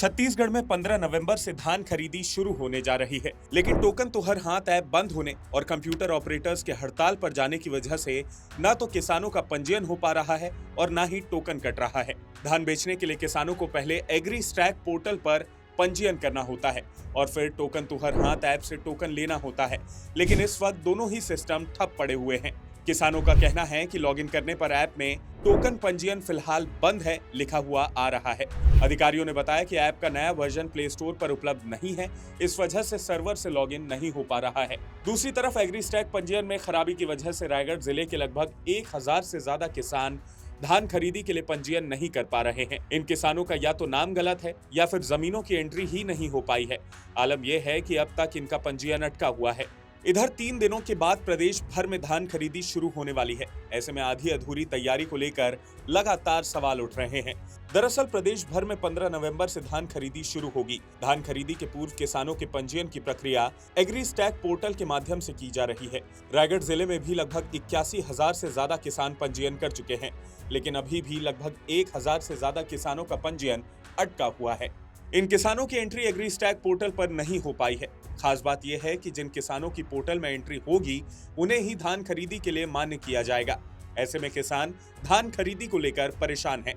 छत्तीसगढ़ में 15 नवंबर से धान खरीदी शुरू होने जा रही है, लेकिन टोकन तो हर हाथ ऐप बंद होने और कंप्यूटर ऑपरेटर्स के हड़ताल पर जाने की वजह से न तो किसानों का पंजीयन हो पा रहा है और न ही टोकन कट रहा है। धान बेचने के लिए किसानों को पहले एग्री स्टैक पोर्टल पर पंजीयन करना होता है और फिर टोकन तुहर हाथ ऐप से टोकन लेना होता है, लेकिन इस वक्त दोनों ही सिस्टम ठप पड़े हुए हैं। किसानों का कहना है कि लॉगिन करने पर ऐप में टोकन पंजीयन फिलहाल बंद है लिखा हुआ आ रहा है। अधिकारियों ने बताया कि ऐप का नया वर्जन प्ले स्टोर पर उपलब्ध नहीं है, इस वजह से सर्वर से लॉगिन नहीं हो पा रहा है। दूसरी तरफ एग्री स्टैक पंजीयन में खराबी की वजह से रायगढ़ जिले के लगभग 1000 से ज्यादा किसान धान खरीदी के लिए पंजीयन नहीं कर पा रहे हैं। इन किसानों का या तो नाम गलत है या फिर जमीनों की एंट्री ही नहीं हो पाई है। आलम यह है कि अब तक इनका पंजीयन अटका हुआ है। इधर 3 दिनों के बाद प्रदेश भर में धान खरीदी शुरू होने वाली है। ऐसे में आधी अधूरी तैयारी को लेकर लगातार सवाल उठ रहे हैं। दरअसल प्रदेश भर में 15 नवंबर से धान खरीदी शुरू होगी। धान खरीदी के पूर्व किसानों के पंजीयन की प्रक्रिया एग्री स्टैक पोर्टल के माध्यम से की जा रही है। रायगढ़ जिले में भी लगभग 81,000 से ज्यादा किसान पंजीयन कर चुके हैं, लेकिन अभी भी लगभग 1000 से ज्यादा किसानों का पंजीयन अटका हुआ है। इन किसानों की एंट्री एग्री स्टैक पोर्टल पर नहीं हो पाई है। खास बात यह है कि जिन किसानों की पोर्टल में एंट्री होगी उन्हें ही धान खरीदी के लिए मान्य किया जाएगा। ऐसे में किसान धान खरीदी को लेकर परेशान हैं।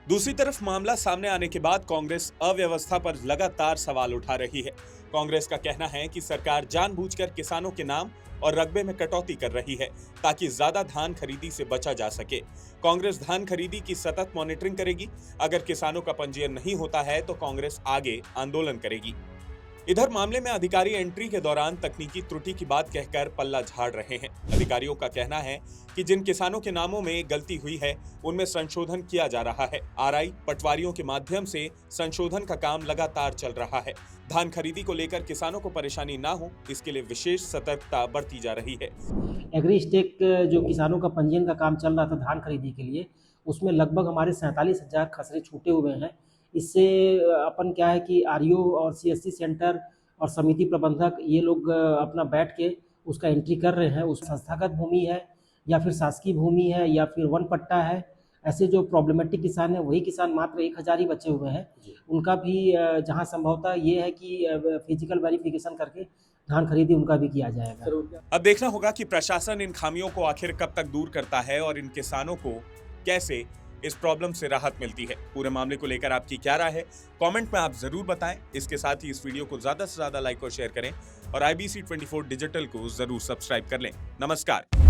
दूसरी तरफ मामला सामने आने के बाद कांग्रेस अव्यवस्था पर लगातार सवाल उठा रही है। कांग्रेस का कहना है कि सरकार जानबूझकर किसानों के नाम और रकबे में कटौती कर रही है ताकि ज्यादा धान खरीदी से बचा जा सके। कांग्रेस धान खरीदी की सतत मॉनिटरिंग करेगी। अगर किसानों का पंजीयन नहीं होता है तो कांग्रेस आगे आंदोलन करेगी। इधर मामले में अधिकारी एंट्री के दौरान तकनीकी त्रुटि की बात कहकर पल्ला झाड़ रहे हैं। अधिकारियों का कहना है कि जिन किसानों के नामों में गलती हुई है उनमें संशोधन किया जा रहा है। आरआई पटवारियों के माध्यम से संशोधन का काम लगातार चल रहा है। धान खरीदी को लेकर किसानों को परेशानी ना हो, इसके लिए विशेष सतर्कता बरती जा रही है। एग्री स्टेक जो किसानों का पंजीयन का काम चल रहा था धान खरीदी के लिए, उसमें लगभग हमारे 47,000 खसरे छूटे हुए हैं। इससे अपन क्या है कि आरईओ और सीएससी सेंटर और समिति प्रबंधक ये लोग अपना बैठ के उसका एंट्री कर रहे हैं। उस संस्थागत भूमि है या फिर शासकीय भूमि है या फिर वन पट्टा है, ऐसे जो प्रॉब्लमेटिक किसान हैं वही किसान मात्र 1000 ही बचे हुए हैं। उनका भी जहां संभवतः ये है कि फिजिकल वेरिफिकेशन करके धान खरीदी उनका भी किया जाएगा। अब देखना होगा कि प्रशासन इन खामियों को आखिर कब तक दूर करता है और इन किसानों को कैसे इस प्रॉब्लम से राहत मिलती है। पूरे मामले को लेकर आपकी क्या राय है, कमेंट में आप जरूर बताएं। इसके साथ ही इस वीडियो को ज्यादा से ज्यादा लाइक और शेयर करें और IBC 24 डिजिटल को जरूर सब्सक्राइब कर लें। नमस्कार।